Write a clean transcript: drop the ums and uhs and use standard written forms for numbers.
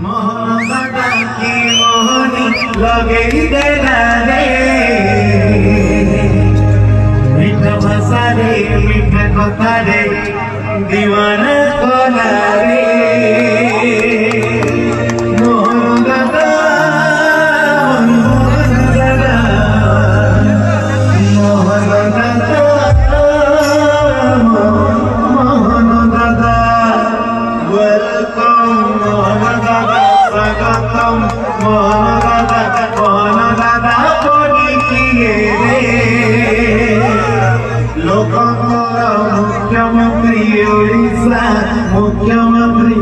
मोहन दादा की मोहनी लगे देना रे मीठा भाषा रे मीठा कथा रे दीवाना कला रे मोहन दादा मुख्यमंत्री ओडिशा मुख्यमंत्री